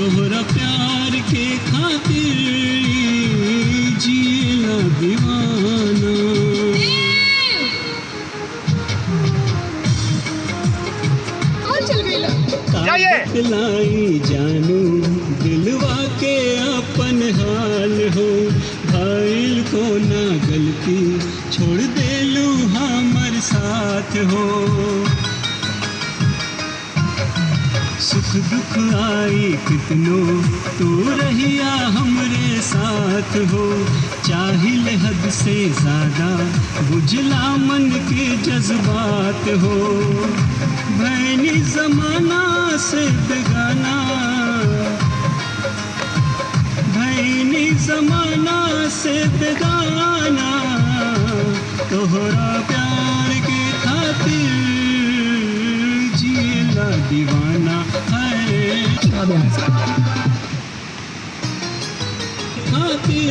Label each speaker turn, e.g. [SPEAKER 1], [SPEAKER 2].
[SPEAKER 1] तोहरा प्यार के खातिर जिएला दीवाना। लाई जानू दिलवा के अपन हाल हो, भाईल को ना गलती छोड़ देलू हमर साथ हो। सुख दुख आई कितनो तू रहिया हमरे साथ हो, चाहिल हद से ज्यादा बुझला मन के जज्बात हो। भैनी जमाना से बेगाना, भैनी जमाना से बेगाना, तोहरा प्यार के खातिर जिएला दीवाना है खातिर।